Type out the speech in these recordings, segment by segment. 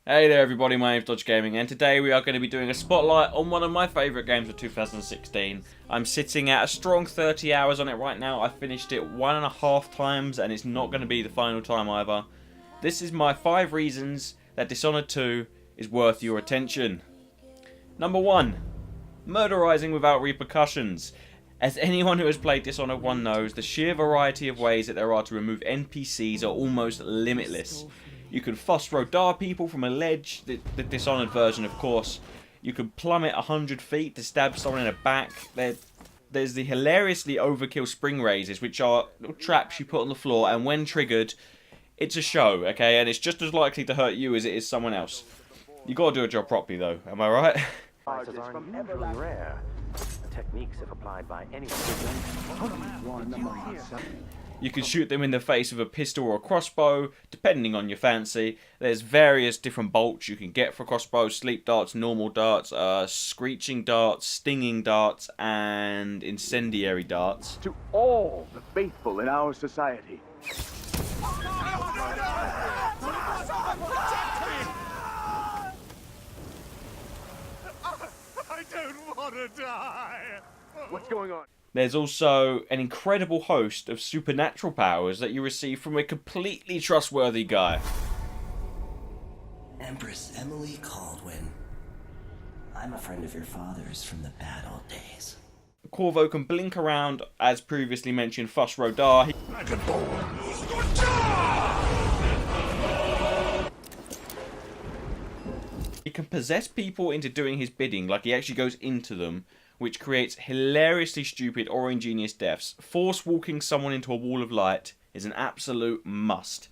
Hey there everybody, my name's Dodge Gaming and today we are going to be doing a spotlight on one of my favourite games of 2016. I'm sitting at a strong 30 hours on it right now. I finished it 1.5 times and it's not going to be the final time either. This is my 5 reasons that Dishonored 2 is worth your attention. Number 1. Murderizing without repercussions. As anyone who has played Dishonored 1 knows, the sheer variety of ways that there are to remove NPCs are almost limitless. You can fuss Rodar people from a ledge, the Dishonored version of course. You can plummet 100 feet to stab someone in the back. There's the hilariously overkill spring raises, which are little traps you put on the floor, and when triggered, it's a show, okay? And it's just as likely to hurt you as it is someone else. You gotta do a job properly though, am I right? Rare. Techniques if applied by anyone. You can shoot them in the face with a pistol or a crossbow, depending on your fancy. There's various different bolts you can get for crossbows: sleep darts, normal darts, screeching darts, stinging darts, and incendiary darts. To all the faithful in our society. I don't want to die. What's going on? There's also an incredible host of supernatural powers that you receive from a completely trustworthy guy. Empress Emily Caldwin. I'm a friend of your father's from the bad old days. Corvo can blink around, as previously mentioned, Fuss Rodar. He can possess people into doing his bidding, like he actually goes into them, which creates hilariously stupid or ingenious deaths. Force walking someone into a wall of light is an absolute must.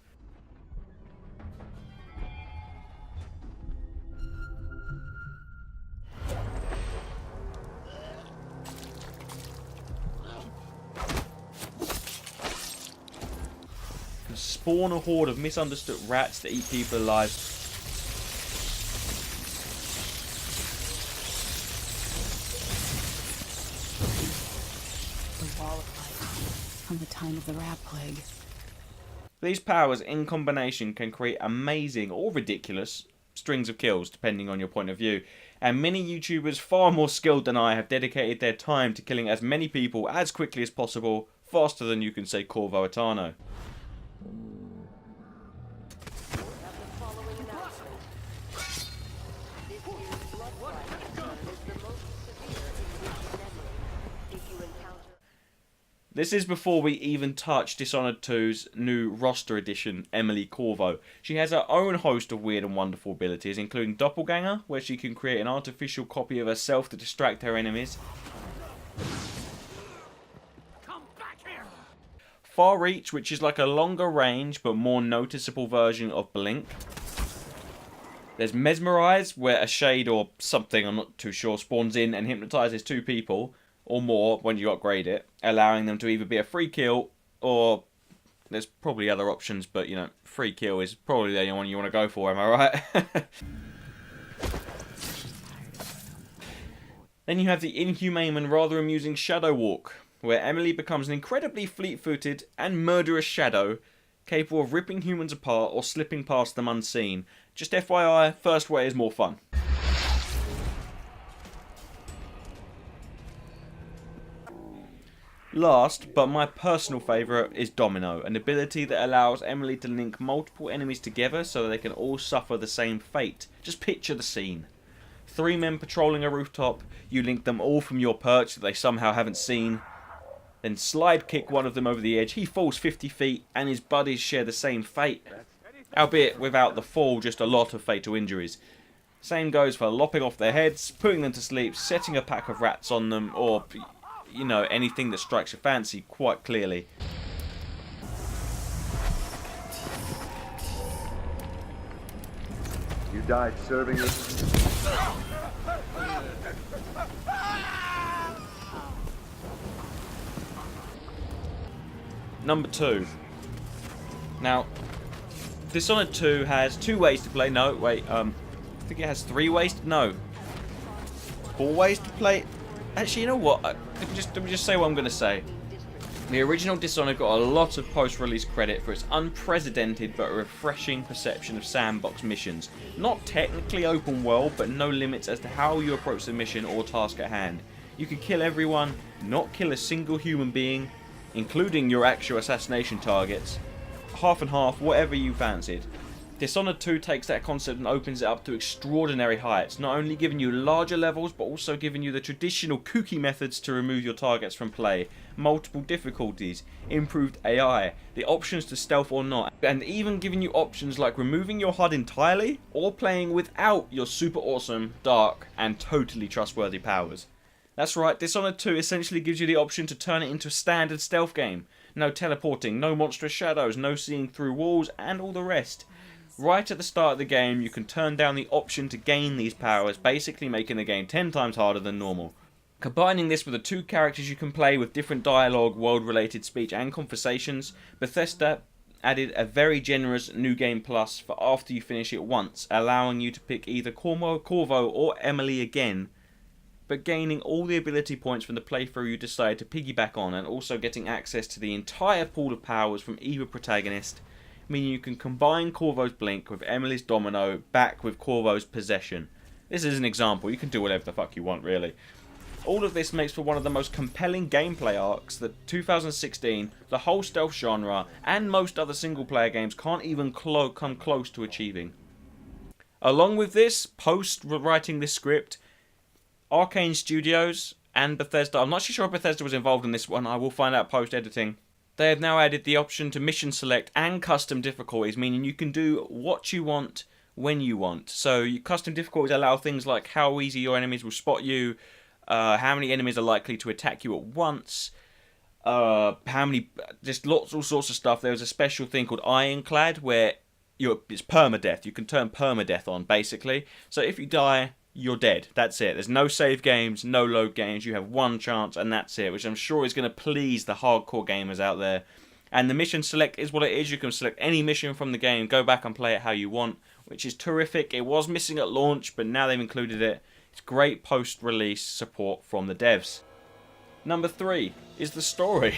Can spawn a horde of misunderstood rats that eat people alive. From the time of the rat plague. These powers in combination can create amazing or ridiculous strings of kills depending on your point of view, and many YouTubers far more skilled than I have dedicated their time to killing as many people as quickly as possible, faster than you can say Corvo Etano. This is before we even touch Dishonored 2's new roster edition, Emily Corvo. She has her own host of weird and wonderful abilities, including Doppelganger, where she can create an artificial copy of herself to distract her enemies. Come back here. Far Reach, which is like a longer range but more noticeable version of Blink. There's Mesmerize, where a shade or something, I'm not too sure, spawns in and hypnotizes 2 people or more when you upgrade it, allowing them to either be a free kill or there's probably other options, but you know, free kill is probably the only one you want to go for, am I right? Then you have the inhumane and rather amusing Shadow Walk, where Emily becomes an incredibly fleet-footed and murderous shadow capable of ripping humans apart or slipping past them unseen. Just FYI, first way is more fun. Last, but my personal favourite, is Domino, an ability that allows Emily to link multiple enemies together so that they can all suffer the same fate. Just picture the scene. 3 men patrolling a rooftop, you link them all from your perch that they somehow haven't seen, then slide kick one of them over the edge, he falls 50 feet and his buddies share the same fate. Albeit without the fall, just a lot of fatal injuries. Same goes for lopping off their heads, putting them to sleep, setting a pack of rats on them, or you know, anything that strikes your fancy quite clearly. You died serving it. Number 2. Now, Dishonored 2 has 2 ways to play. No, wait, I think it has 3 ways. No, 4 ways to play. Actually, you know what? Let me just say what I'm going to say. The original Dishonored got a lot of post-release credit for its unprecedented but refreshing perception of sandbox missions. Not technically open world, but no limits as to how you approach the mission or task at hand. You could kill everyone, not kill a single human being, including your actual assassination targets. Half and half, whatever you fancied. Dishonored 2 takes that concept and opens it up to extraordinary heights, not only giving you larger levels, but also giving you the traditional kooky methods to remove your targets from play, multiple difficulties, improved AI, the options to stealth or not, and even giving you options like removing your HUD entirely, or playing without your super awesome, dark, and totally trustworthy powers. That's right, Dishonored 2 essentially gives you the option to turn it into a standard stealth game. No teleporting, no monstrous shadows, no seeing through walls, and all the rest. Right at the start of the game, you can turn down the option to gain these powers, basically making the game 10 times harder than normal. Combining this with the 2 characters you can play with different dialogue, world-related speech and conversations, Bethesda added a very generous New Game Plus for after you finish it once, allowing you to pick either Corvo or Emily again, but gaining all the ability points from the playthrough you decide to piggyback on, and also getting access to the entire pool of powers from either protagonist, meaning you can combine Corvo's Blink with Emily's Domino back with Corvo's Possession. This is an example, you can do whatever the fuck you want really. All of this makes for one of the most compelling gameplay arcs that 2016, the whole stealth genre, and most other single player games can't even come close to achieving. Along with this, post writing this script, Arcane Studios and Bethesda, I'm not sure if Bethesda was involved in this one, I will find out post editing. They have now added the option to mission select and custom difficulties, meaning you can do what you want when you want. So your custom difficulties allow things like how easy your enemies will spot you, how many enemies are likely to attack you at once, just all sorts of stuff. There was a special thing called Ironclad where it's permadeath. You can turn permadeath on basically. So if you die, you're dead. That's it. There's no save games, no load games. You have one chance and that's it, which I'm sure is going to please the hardcore gamers out there. And the mission select is what it is. You can select any mission from the game, go back and play it how you want, which is terrific. It was missing at launch, but now they've included it. It's great post-release support from the devs. Number 3 is the story.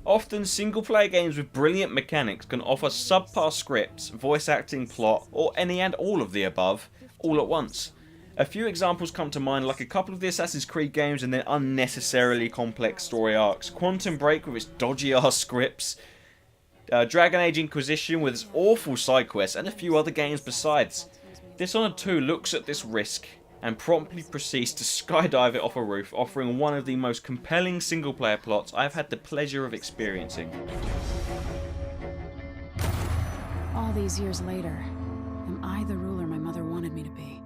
Often single-player games with brilliant mechanics can offer subpar scripts, voice acting, plot, or any and all of the above, all at once. A few examples come to mind, like a couple of the Assassin's Creed games and their unnecessarily complex story arcs, Quantum Break with its dodgy ass scripts, Dragon Age Inquisition with its awful side quests, and a few other games besides. Dishonored 2 looks at this risk and promptly proceeds to skydive it off a roof, offering one of the most compelling single player plots I've had the pleasure of experiencing. All these years later, am I the ruler my mother wanted me to be?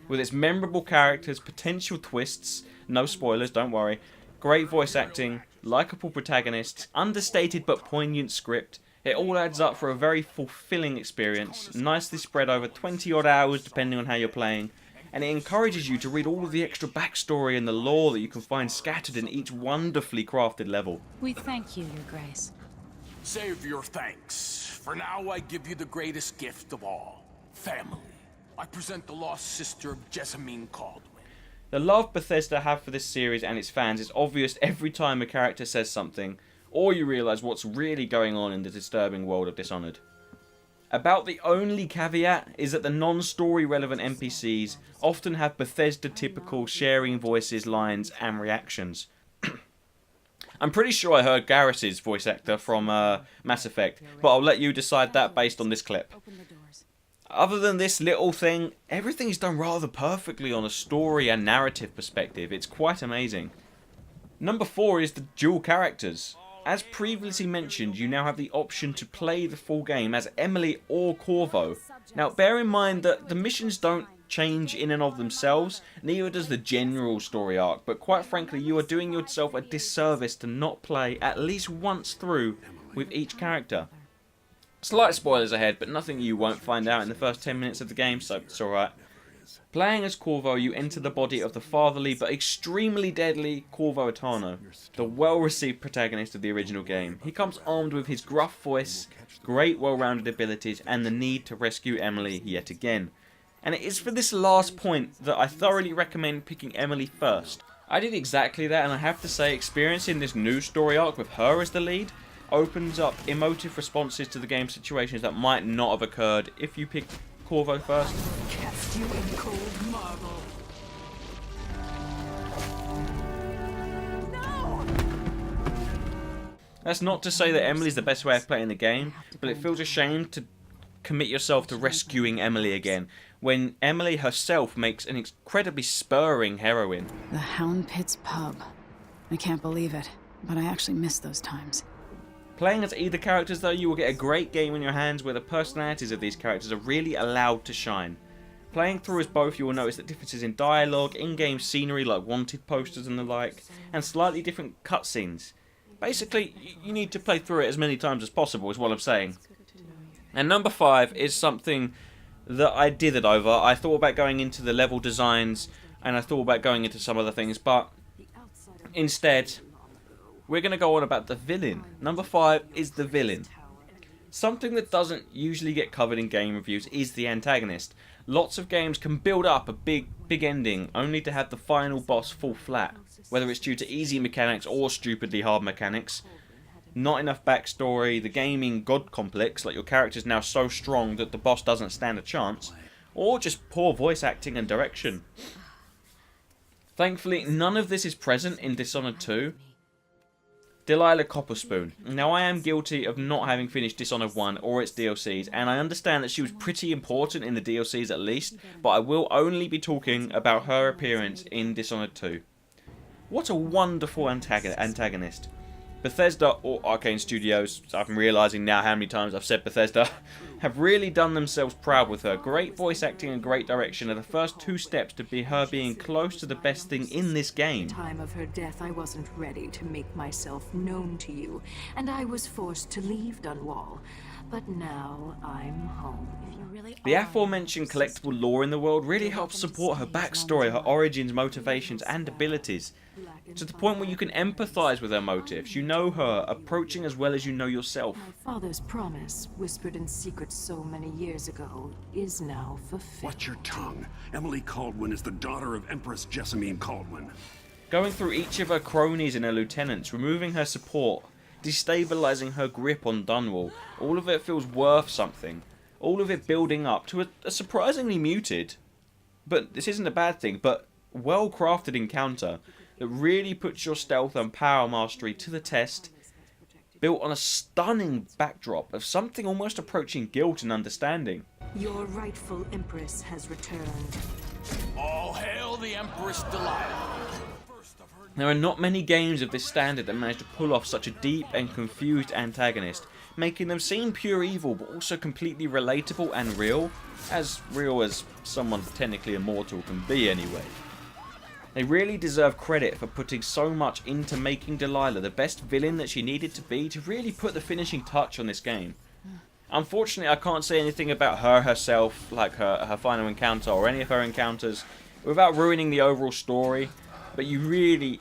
With its memorable characters, potential twists, no spoilers, don't worry, great voice acting, likeable protagonists, understated but poignant script, it all adds up for a very fulfilling experience, nicely spread over 20 odd hours depending on how you're playing, and it encourages you to read all of the extra backstory and the lore that you can find scattered in each wonderfully crafted level. We thank you, Your Grace. Save your thanks. For now, I give you the greatest gift of all. Family. I present the lost sister of Jessamine Caldwell. The love Bethesda have for this series and its fans is obvious every time a character says something, or you realise what's really going on in the disturbing world of Dishonored. About the only caveat is that the non-story relevant NPCs often have Bethesda-typical sharing voices, lines, and reactions. I'm pretty sure I heard Garrus's voice actor from Mass Effect, but I'll let you decide that based on this clip. Other than this little thing, everything's done rather perfectly on a story and narrative perspective. It's quite amazing. Number 4 is the dual characters. As previously mentioned, you now have the option to play the full game as Emily or Corvo. Now bear in mind that the missions don't change in and of themselves, neither does the general story arc, but quite frankly you are doing yourself a disservice to not play at least once through with each character. Slight spoilers ahead, but nothing you won't find out in the first 10 minutes of the game, so it's alright. Playing as Corvo, you enter the body of the fatherly but extremely deadly Corvo Attano, the well-received protagonist of the original game. He comes armed with his gruff voice, great well-rounded abilities, and the need to rescue Emily yet again. And it is for this last point that I thoroughly recommend picking Emily first. I did exactly that, and I have to say, experiencing this new story arc with her as the lead opens up emotive responses to the game situations that might not have occurred if you picked Corvo first. Cast you in cold marble. That's not to say that Emily's the best way of playing the game, but it feels a shame to commit yourself to rescuing Emily again, when Emily herself makes an incredibly spurring heroine. The Hound Pit's pub. I can't believe it, but I actually miss those times. Playing as either characters though, you will get a great game in your hands where the personalities of these characters are really allowed to shine. Playing through as both, you will notice that differences in dialogue, in-game scenery like wanted posters and the like, and slightly different cutscenes. Basically, you need to play through it as many times as possible, is what I'm saying. And number 5 is something that I dithered over. I thought about going into the level designs, and I thought about going into some other things, but instead, we're going to go on about the villain. Number 5 is the villain. Something that doesn't usually get covered in game reviews is the antagonist. Lots of games can build up a big ending, only to have the final boss fall flat. Whether it's due to easy mechanics or stupidly hard mechanics. Not enough backstory, the gaming god complex, like your character's now so strong that the boss doesn't stand a chance. Or just poor voice acting and direction. Thankfully, none of this is present in Dishonored 2. Delilah Copperspoon. Now, I am guilty of not having finished Dishonored 1 or its DLCs, and I understand that she was pretty important in the DLCs at least, but I will only be talking about her appearance in Dishonored 2. What a wonderful antagonist. Bethesda or Arcane Studios, I'm realising now how many times I've said Bethesda, have really done themselves proud with her. Great voice acting and great direction are the first 2 steps to be her being close to the best thing in this game. At the time of her death, I wasn't ready to make myself known to you, and I was forced to leave Dunwall. But now I'm home. The aforementioned collectible lore in the world really helps support her backstory, her origins, motivations and abilities. To the point where you can empathise with her motives. You know her, approaching as well as you know yourself. My father's promise, whispered in secret so many years ago, is now fulfilled. Watch your tongue. Emily Caldwin is the daughter of Empress Jessamine Caldwin. Going through each of her cronies and her lieutenants, removing her support, destabilising her grip on Dunwall, all of it feels worth something. All of it building up to a surprisingly muted, but this isn't a bad thing, but well-crafted encounter that really puts your stealth and power mastery to the test, built on a stunning backdrop of something almost approaching guilt and understanding. Your rightful Empress has returned. All hail the Empress Delilah. There are not many games of this standard that manage to pull off such a deep and confused antagonist, making them seem pure evil but also completely relatable and real as someone technically immortal can be anyway. They really deserve credit for putting so much into making Delilah the best villain that she needed to be to really put the finishing touch on this game. Unfortunately, I can't say anything about her herself, like her final encounter or any of her encounters, without ruining the overall story, but you really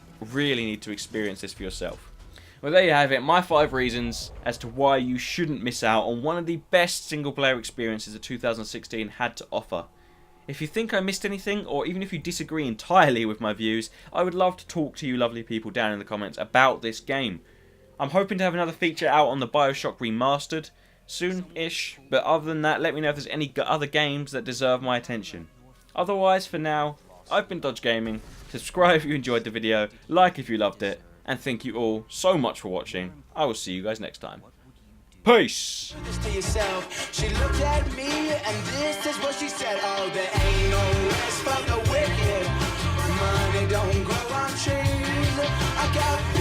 need to experience this for yourself. Well, there you have it, my 5 reasons as to why you shouldn't miss out on one of the best single-player experiences that 2016 had to offer. If you think I missed anything, or even if you disagree entirely with my views, I would love to talk to you lovely people down in the comments about this game. I'm hoping to have another feature out on the BioShock Remastered soon-ish, but other than that, let me know if there's any other games that deserve my attention. Otherwise, for now, I've been Dodge Gaming. Subscribe if you enjoyed the video, like if you loved it, and thank you all so much for watching. I will see you guys next time. Peace! To yourself. She looked at me and this is what she said. Oh, there ain't no rest for the wicked. Money don't grow on trees. I got